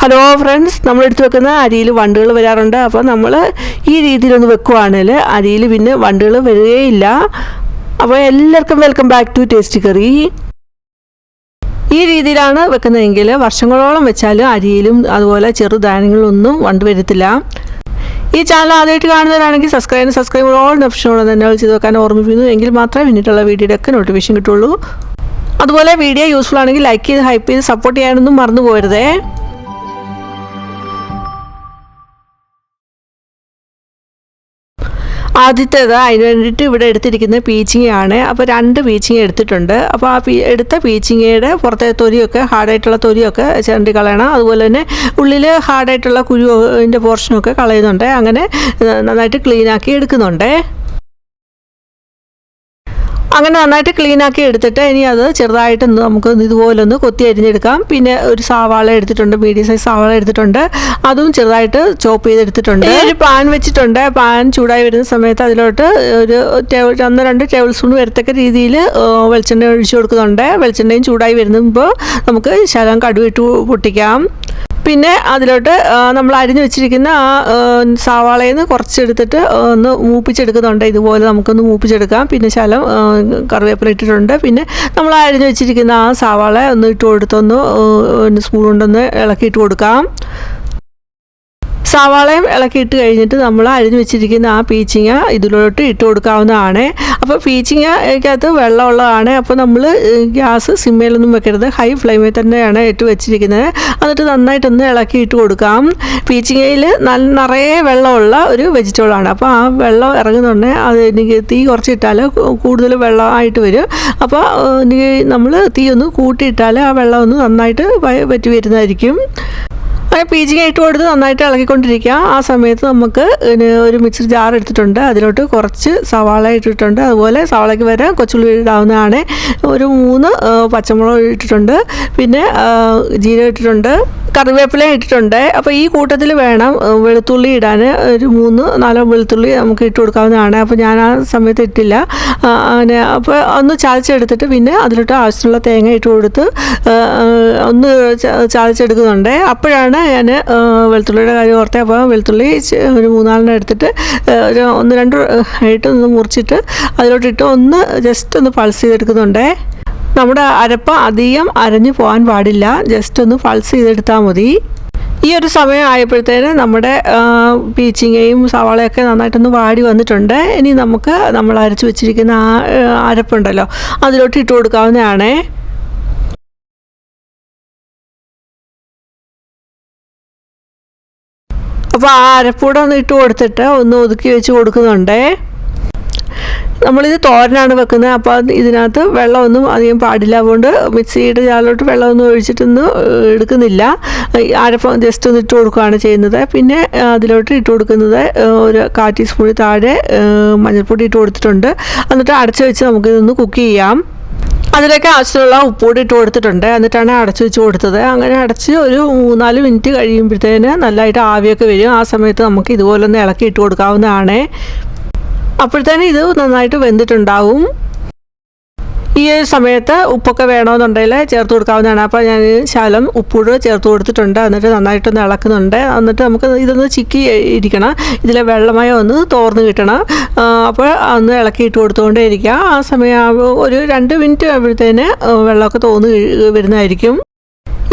Hello friends, നമ്മളെടുത്ത് വെക്കുന്ന അരിയിൽ വണ്ടുകൾ വരാറുണ്ട്. അപ്പോൾ നമ്മൾ ഈ രീതിയിലൊന്ന് വെക്കുവാണെങ്കിൽ അരിയിൽ പിന്നെ വണ്ടുകൾ വരികയില്ല. അപ്പോൾ എല്ലാവർക്കും welcome back to tasty curry. ഈ രീതിയിലാണ് വെക്കുന്നതെങ്കിൽ വർഷങ്ങളോളം വെച്ചാലും അരിയിലും അതുപോലെ ചെറുധാന്യങ്ങളിലൊന്നും വണ്ട് വരത്തില്ല. ഈ ചാനൽ ആദ്യമായിട്ട് കാണുന്നവരാണെങ്കിൽ സബ്സ്ക്രൈബ് ഓൾ ഓപ്ഷനോട് തന്നെ ചെയ്ത് വെക്കാൻ ഓർമ്മിപ്പിക്കുന്നു. എങ്കിൽ മാത്രമേ പിന്നീടുള്ള വീഡിയോയുടെ ഒക്കെ നോട്ടിഫിക്കേഷൻ കിട്ടുള്ളൂ. അതുപോലെ വീഡിയോ യൂസ്ഫുൾ ആണെങ്കിൽ ലൈക്ക് ചെയ്ത് ഹൈപ്പ് ചെയ്ത് സപ്പോർട്ട് ചെയ്യാനൊന്നും മറന്നു പോകരുതേ. ആദ്യത്തേത് അതിന് വേണ്ടിയിട്ട് ഇവിടെ എടുത്തിരിക്കുന്നത് പീച്ചിങ്ങയാണ്. അപ്പോൾ 2 പീച്ചിങ്ങ എടുത്തിട്ടുണ്ട്. അപ്പോൾ ആ എടുത്ത പീച്ചിങ്ങയുടെ പുറത്തെ തൊലിയൊക്കെ ഹാർഡായിട്ടുള്ള തൊലിയൊക്കെ ചിരണ്ടി കളയണം. അതുപോലെ തന്നെ ഉള്ളിൽ ഹാർഡായിട്ടുള്ള കുരുവിൻ്റെ പോർഷനൊക്കെ കളയുന്നുണ്ട്. അങ്ങനെ നന്നായിട്ട് ക്ലീനാക്കി എടുക്കുന്നുണ്ട്. അങ്ങനെ നന്നായിട്ട് ക്ലീനാക്കി എടുത്തിട്ട് ഇനി അത് ചെറുതായിട്ട് നമുക്ക് ഇതുപോലെ ഒന്ന് കൊത്തി അരിഞ്ഞെടുക്കാം. പിന്നെ ഒരു സവാള എടുത്തിട്ടുണ്ട്, മീഡിയം സൈസ് സവാള എടുത്തിട്ടുണ്ട്. അതും ചെറുതായിട്ട് ചോപ്പ് ചെയ്തെടുത്തിട്ടുണ്ട്. ഒരു പാൻ വെച്ചിട്ടുണ്ട്. പാൻ ചൂടായി വരുന്ന സമയത്ത് അതിലോട്ട് ഒരു 1-2 ടേബിൾ സ്പൂൺ വരത്തക്ക രീതിയിൽ വെളിച്ചെണ്ണ ഒഴിച്ചു കൊടുക്കുന്നുണ്ട്. വെളിച്ചെണ്ണയും ചൂടായി വരുമ്പോൾ നമുക്ക് ശകലം കടുവിട്ട് പൊട്ടിക്കാം. പിന്നെ അതിലോട്ട് നമ്മൾ അരിഞ്ഞു വെച്ചിരിക്കുന്ന ആ സവാളയിൽ നിന്ന് കുറച്ചെടുത്തിട്ട് ഒന്ന് മൂപ്പിച്ചെടുക്കുന്നുണ്ട്. ഇതുപോലെ നമുക്കൊന്ന് മൂപ്പിച്ചെടുക്കാം. പിന്നെ ശകലം കറിവേപ്പില ഇട്ടിട്ടുണ്ട്. പിന്നെ നമ്മൾ അരിഞ്ഞു വെച്ചിരിക്കുന്ന ആ സവാള ഒന്ന് ഇട്ട് കൊടുത്തൊന്ന് സ്പൂൺ കൊണ്ടൊന്ന് ഇളക്കിയിട്ട് കൊടുക്കാം. സവാളയും ഇളക്കിയിട്ട് കഴിഞ്ഞിട്ട് നമ്മൾ അരിഞ്ഞു വെച്ചിരിക്കുന്ന ആ പീച്ചിങ്ങ ഇതിലോട്ട് ഇട്ട് കൊടുക്കാവുന്നതാണ്. അപ്പോൾ പീച്ചിങ്ങക്കകത്ത് വെള്ളമുള്ളതാണ്. അപ്പോൾ നമ്മൾ ഗ്യാസ് സിമ്മയിലൊന്നും വെക്കരുത്, ഹൈ ഫ്ലെയിമിൽ തന്നെയാണ് ഇട്ട് വെച്ചിരിക്കുന്നത്. എന്നിട്ട് നന്നായിട്ടൊന്ന് ഇളക്കിയിട്ട് കൊടുക്കാം. പീച്ചിങ്ങയിൽ നിറയെ വെള്ളമുള്ള ഒരു വെജിറ്റബിളാണ്. അപ്പോൾ ആ വെള്ളം ഇറങ്ങുന്നുണ്ട്. അത് എനിക്ക് തീ കുറച്ചിട്ടാൽ കൂടുതൽ വെള്ളമായിട്ട് വരും. അപ്പോൾ നമ്മൾ തീ ഒന്ന് കൂട്ടിയിട്ടാൽ ആ വെള്ളം ഒന്ന് നന്നായിട്ട് വറ്റി വരുന്നതായിരിക്കും. പീച്ചിങ്ങ ഇട്ട് കൊടുത്ത് നന്നായിട്ട് ഇളക്കിക്കൊണ്ടിരിക്കുക. ആ സമയത്ത് നമുക്ക് ഒരു മിക്സർ ജാർ എടുത്തിട്ടുണ്ട്. അതിലോട്ട് കുറച്ച് സവാള ഇട്ടിട്ടുണ്ട്. അതുപോലെ സവാളയ്ക്ക് വരെ കൊച്ചുള്ളി ഇടാവുന്നതാണ്. ഒരു 3 പച്ചമുളക് ഇട്ടിട്ടുണ്ട്. പിന്നെ ജീരകം ഇട്ടിട്ടുണ്ട്, കറിവേപ്പില ഇട്ടിട്ടുണ്ട്. അപ്പോൾ ഈ കൂട്ടത്തിൽ വേണം വെളുത്തുള്ളി ഇടാൻ. ഒരു 3-4 വെളുത്തുള്ളി നമുക്ക് ഇട്ട് കൊടുക്കാവുന്നതാണ്. അപ്പോൾ ഞാൻ ആ സമയത്ത് ഇട്ടില്ല. അപ്പോൾ ഒന്ന് ചതച്ചെടുത്തിട്ട് പിന്നെ അതിലോട്ട് ആവശ്യമുള്ള തേങ്ങ ഇട്ട് കൊടുത്ത് ഒന്ന് ചതച്ചെടുക്കുന്നുണ്ട്. അപ്പോഴാണ് ഞാൻ വെളുത്തുള്ളിയുടെ കാര്യം ഓർത്തത്. അപ്പോൾ വെളുത്തുള്ളി ഒരു 3-4 എടുത്തിട്ട് ഒരു 1-2 ആയിട്ട് ഒന്ന് മുറിച്ചിട്ട് അതിലോട്ടിട്ട് ഒന്ന് ജസ്റ്റ് ഒന്ന് പൾസ് ചെയ്തെടുക്കുന്നുണ്ട്. നമ്മുടെ അരപ്പ് അധികം അരഞ്ഞു പോകാൻ പാടില്ല, ജസ്റ്റ് ഒന്ന് പൾസ് ചെയ്തെടുത്താൽ മതി. ഈ ഒരു സമയം ആയപ്പോഴത്തേന് നമ്മുടെ പീച്ചിങ്ങയും സവാളയൊക്കെ നന്നായിട്ടൊന്ന് വാടി വന്നിട്ടുണ്ട്. ഇനി നമുക്ക് നമ്മൾ അരച്ച് വെച്ചിരിക്കുന്ന ആ അരപ്പുണ്ടല്ലോ അതിലോട്ട് ഇട്ട് കൊടുക്കാവുന്നതാണ്. അപ്പോൾ ആ അരപ്പൂടെ ഒന്ന് ഇട്ട് കൊടുത്തിട്ട് ഒന്ന് ഒതുക്കി വെച്ച് കൊടുക്കുന്നുണ്ട്. നമ്മളിത് തോരനാണ് വെക്കുന്നത്. അപ്പോൾ ഇതിനകത്ത് വെള്ളമൊന്നും അധികം പാടില്ല. അതുകൊണ്ട് മിക്സിയുടെ ജാറിലോട്ട് വെള്ളമൊന്നും ഒഴിച്ചിട്ടൊന്നും എടുക്കുന്നില്ല. അരപ്പം ജസ്റ്റ് ഒന്ന് ഇട്ട് കൊടുക്കുകയാണ് ചെയ്യുന്നത്. പിന്നെ അതിലോട്ട് ഇട്ട് കൊടുക്കുന്നത് ഒരു 1/4 ടീസ്പൂണിൽ താഴെ മഞ്ഞൾപ്പൊടി ഇട്ട് കൊടുത്തിട്ടുണ്ട്. എന്നിട്ട് അടച്ച് വെച്ച് നമുക്കിതൊന്ന് കുക്ക് ചെയ്യാം. അതിലേക്ക് ആവശ്യമുള്ള ഉപ്പുകൂടി ഇട്ട് കൊടുത്തിട്ടുണ്ട്. എന്നിട്ടാണ് അടച്ചു വെച്ച് കൊടുത്തത്. അങ്ങനെ അടച്ച് ഒരു 3-4 മിനിറ്റ് കഴിയുമ്പോഴത്തേന് നല്ലതായിട്ട് ആവിയൊക്കെ വരും. ആ സമയത്ത് നമുക്ക് ഇതുപോലെ ഒന്ന് ഇളക്കി ഇട്ട് കൊടുക്കാവുന്നതാണ്. അപ്പോഴത്തേനും ഇത് നന്നായിട്ട് വെന്തിട്ടുണ്ടാവും. ഈ സമയത്ത് ഉപ്പൊക്കെ വേണമെന്നുണ്ടെങ്കിൽ ചേർത്ത് കൊടുക്കാവുന്നതാണ്. അപ്പോൾ ഞാൻ ശകലം ഉപ്പൂടെ ചേർത്ത് കൊടുത്തിട്ടുണ്ട്. എന്നിട്ട് നന്നായിട്ടൊന്ന് ഇളക്കുന്നുണ്ട്. എന്നിട്ട് നമുക്ക് ഇതൊന്ന് ചിക്കി ഇരിക്കണം. ഇതിലെ വെള്ളമയം ഒന്ന് തോർന്ന് കിട്ടണം. അപ്പോൾ ഒന്ന് ഇളക്കിയിട്ട് കൊടുത്തുകൊണ്ടേ ഇരിക്കുക. ആ സമയം ഒരു 2 മിനിറ്റ് ആകുമ്പോഴത്തേന് വെള്ളമൊക്കെ തോന്ന് വരുന്നതായിരിക്കും.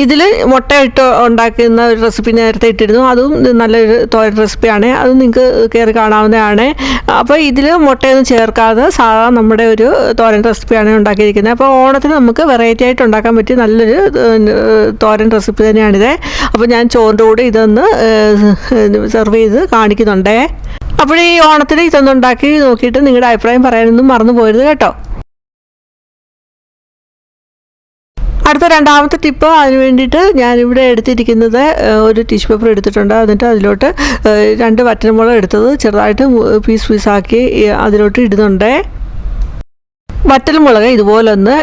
ഇതിൽ മുട്ട ഇട്ട് ഉണ്ടാക്കുന്ന ഒരു റെസിപ്പി നേരത്തെ ഇട്ടിരുന്നു. അതും നല്ലൊരു തോരൻ റെസിപ്പിയാണ്. അതും നിങ്ങൾക്ക് കയറി കാണാവുന്നതാണ്. അപ്പോൾ ഇതിൽ മുട്ടയൊന്നും ചേർക്കാതെ സാധാരണ നമ്മുടെ ഒരു തോരൻ റെസിപ്പിയാണ് ഉണ്ടാക്കിയിരിക്കുന്നത്. അപ്പോൾ ഓണത്തിന് നമുക്ക് വെറൈറ്റി ആയിട്ട് ഉണ്ടാക്കാൻ പറ്റിയ നല്ലൊരു തോരൻ റെസിപ്പി തന്നെയാണിത്. അപ്പോൾ ഞാൻ ചോറിൻ്റെ കൂടെ ഇതൊന്ന് സെർവ് ചെയ്ത് കാണിക്കുന്നുണ്ട്. അപ്പോൾ ഈ ഓണത്തിന് ഇതൊന്നും ഉണ്ടാക്കി നോക്കിയിട്ട് നിങ്ങളുടെ അഭിപ്രായം പറയാനൊന്നും മറന്നു പോരുത് കേട്ടോ. അടുത്ത 2ാമത്തെ ടിപ്പ്, അതിന് വേണ്ടിയിട്ട് ഞാനിവിടെ എടുത്തിരിക്കുന്നത് ഒരു ടിഷ്യൂ പേപ്പർ എടുത്തിട്ടുണ്ട്. എന്നിട്ട് അതിലോട്ട് 2 വറ്റൽമുളക് എടുത്തത് ചെറുതായിട്ട് പീസാക്കി അതിലോട്ട് ഇടുന്നുണ്ട്. വറ്റൽമുളക് ഇതുപോലെ ഒന്ന്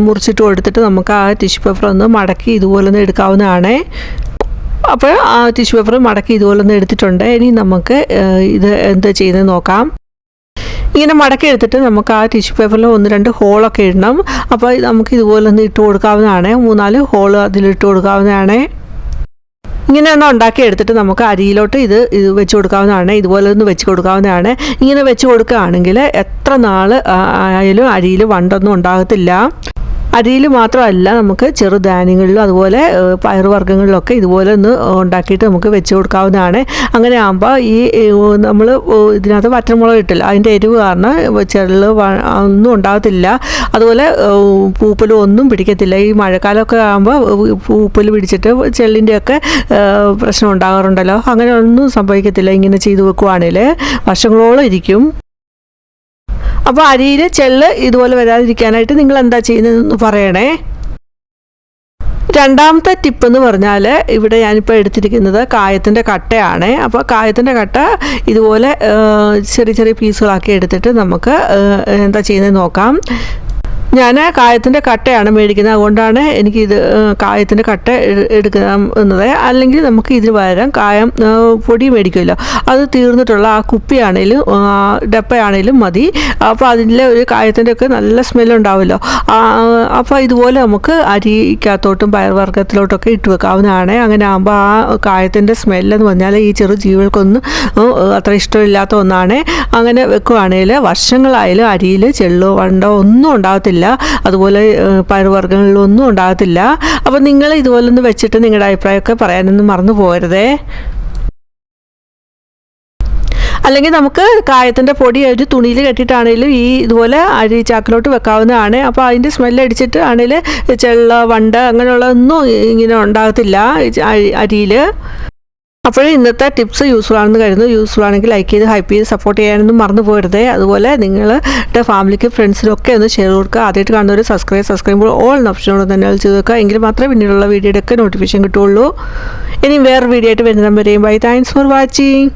മുറിച്ചിട്ട് കൊടുത്തിട്ട് നമുക്ക് ആ ടിഷ്യൂ പേപ്പർ ഒന്ന് മടക്കി ഇതുപോലെ ഒന്ന് എടുക്കാവുന്നതാണ്. അപ്പോൾ ആ ടിഷ്യൂ പേപ്പർ മടക്കി ഇതുപോലെ ഒന്ന് എടുത്തിട്ടുണ്ട്. ഇനി നമുക്ക് ഇത് എന്താ ചെയ്യുന്നത് നോക്കാം. ഇങ്ങനെ മടക്കി എടുത്തിട്ട് നമുക്ക് ആ ടിഷ്യൂ പേപ്പറിൽ 1-2 ഹോളൊക്കെ ഇടണം. അപ്പോൾ നമുക്ക് ഇതുപോലെ ഒന്ന് ഇട്ട് കൊടുക്കാവുന്നതാണ്. 3-4 ഹോൾ അതിലിട്ട് കൊടുക്കാവുന്നതാണ്. ഇങ്ങനെയൊന്നും ഉണ്ടാക്കി എടുത്തിട്ട് നമുക്ക് അരിയിലോട്ട് ഇത് വെച്ച് കൊടുക്കാവുന്നതാണ്. ഇതുപോലെ ഒന്ന് വെച്ച് കൊടുക്കാവുന്നതാണ്. ഇങ്ങനെ വെച്ച് കൊടുക്കുകയാണെങ്കിൽ എത്ര നാൾ ആയാലും അരിയിൽ വണ്ടൊന്നും ഉണ്ടാകത്തില്ല. അരിയിൽ മാത്രമല്ല, നമുക്ക് ചെറുധാന്യങ്ങളിലും അതുപോലെ പയറുവർഗ്ഗങ്ങളിലൊക്കെ ഇതുപോലെ ഒന്ന് ഉണ്ടാക്കിയിട്ട് നമുക്ക് വെച്ച് കൊടുക്കാവുന്നതാണ്. അങ്ങനെ ആകുമ്പോൾ ഈ നമ്മൾ ഇതിനകത്ത് വറ്റൽമുളക് ഇട്ടില്ല, അതിൻ്റെ എരിവ് കാരണം ചെള്ള് ഒന്നും ഉണ്ടാകത്തില്ല. അതുപോലെ പൂപ്പലും ഒന്നും പിടിക്കത്തില്ല. ഈ മഴക്കാലമൊക്കെ ആകുമ്പോൾ പൂപ്പൽ പിടിച്ചിട്ട് ചെള്ളിൻ്റെയൊക്കെ പ്രശ്നം ഉണ്ടാകാറുണ്ടല്ലോ, അങ്ങനെ ഒന്നും സംഭവിക്കത്തില്ല. ഇങ്ങനെ ചെയ്ത് വെക്കുവാണെങ്കിൽ വർഷങ്ങളോളം ഇരിക്കും. അപ്പോൾ അരിയിൽ ചെള്ള് ഇതുപോലെ വരാതിരിക്കാനായിട്ട് നിങ്ങൾ എന്താ ചെയ്യുന്നതെന്ന് പറയണേ. രണ്ടാമത്തെ ടിപ്പ് എന്ന് പറഞ്ഞാൽ, ഇവിടെ ഞാനിപ്പോൾ എടുത്തിരിക്കുന്നത് കായത്തിൻ്റെ കട്ടയാണ്. അപ്പോൾ കായത്തിൻ്റെ കട്ട ഇതുപോലെ ചെറിയ ചെറിയ പീസുകളാക്കി എടുത്തിട്ട് നമുക്ക് എന്താ ചെയ്യുന്നത് നോക്കാം. ഞാൻ കായത്തിൻ്റെ കട്ടയാണ് മേടിക്കുന്നത്, അതുകൊണ്ടാണ് എനിക്കിത് കായത്തിൻ്റെ കട്ട എടുക്കുന്നത്. അല്ലെങ്കിൽ നമുക്ക് ഇതിന് പകരം കായം പൊടി മേടിക്കുമല്ലോ, അത് തീർന്നിട്ടുള്ള ആ കുപ്പിയാണേലും ഡപ്പയാണേലും മതി. അപ്പോൾ അതിൻ്റെ ഒരു കായത്തിൻ്റെ ഒക്കെ നല്ല സ്മെല്ലുണ്ടാവുമല്ലോ. അപ്പോൾ ഇതുപോലെ നമുക്ക് അരിക്കകത്തോട്ടും പയർവർഗ്ഗത്തിലോട്ടൊക്കെ ഇട്ട് വെക്കാവുന്നതാണ്. അങ്ങനെ ആകുമ്പോൾ ആ കായത്തിൻ്റെ സ്മെല്ലെന്ന് പറഞ്ഞാൽ ഈ ചെറു ജീവികൾക്കൊന്നും അത്ര ഇഷ്ടമില്ലാത്ത ഒന്നാണ്. അങ്ങനെ വെക്കുകയാണെങ്കിൽ വർഷങ്ങളായാലും അരിയിൽ ചെള്ളോ വണ്ടോ ഒന്നും ഉണ്ടാകത്തില്ല. അതുപോലെ പയറുവർഗ്ഗങ്ങളിലൊന്നും ഉണ്ടാകത്തില്ല. അപ്പോൾ നിങ്ങൾ ഇതുപോലെ ഒന്ന് വെച്ചിട്ട് നിങ്ങളുടെ അഭിപ്രായമൊക്കെ പറയാനൊന്നും മറന്നു പോകരുതേ. അല്ലെങ്കിൽ നമുക്ക് കായത്തിൻ്റെ പൊടി ഒരു തുണിയിൽ കെട്ടിയിട്ടാണെങ്കിലും ഈ ഇതുപോലെ അരി ചാക്കിലോട്ട് വെക്കാവുന്നതാണ്. അപ്പോൾ അതിൻ്റെ സ്മെല്ല് അടിച്ചിട്ട് ആണെങ്കിൽ ചെള്ള വണ്ട് അങ്ങനെയുള്ളതൊന്നും ഇങ്ങനെ ഉണ്ടാകത്തില്ല അരിയിൽ. അപ്പോൾ ഇന്നത്തെ ടിപ്സ് യൂസ്ഫുൾ ആണെന്ന് കരുതുന്നു. യൂസ്ഫുൾ ആണെങ്കിൽ ലൈക്ക് ചെയ്ത് ഹൈപ്പ് ചെയ്ത് സപ്പോർട്ട് ചെയ്യാനൊന്നും മറന്നു പോകരുതേ. അതുപോലെ നിങ്ങളുടെ ഫാമിലിക്ക് ഫ്രണ്ട്സിനൊക്കെ ഒന്ന് ഷെയർ കൊടുക്കുക. ആദ്യമായിട്ട് കാണുന്നവർ സബ്സ്ക്രൈബ് ചെയ്യുമ്പോൾ ഓൾ എന്ന ഓപ്ഷനോട് തന്നെ ചെയ്ത് വെക്കുക. എങ്കിൽ മാത്രമേ പിന്നീടുള്ള വീഡിയോയുടെ ഒക്കെ നോട്ടിഫിക്കേഷൻ കിട്ടുള്ളൂ. ഇനി വേറൊരു വീഡിയോ ആയിട്ട് വരുന്നവരെയും ബൈ. Thanks for watching.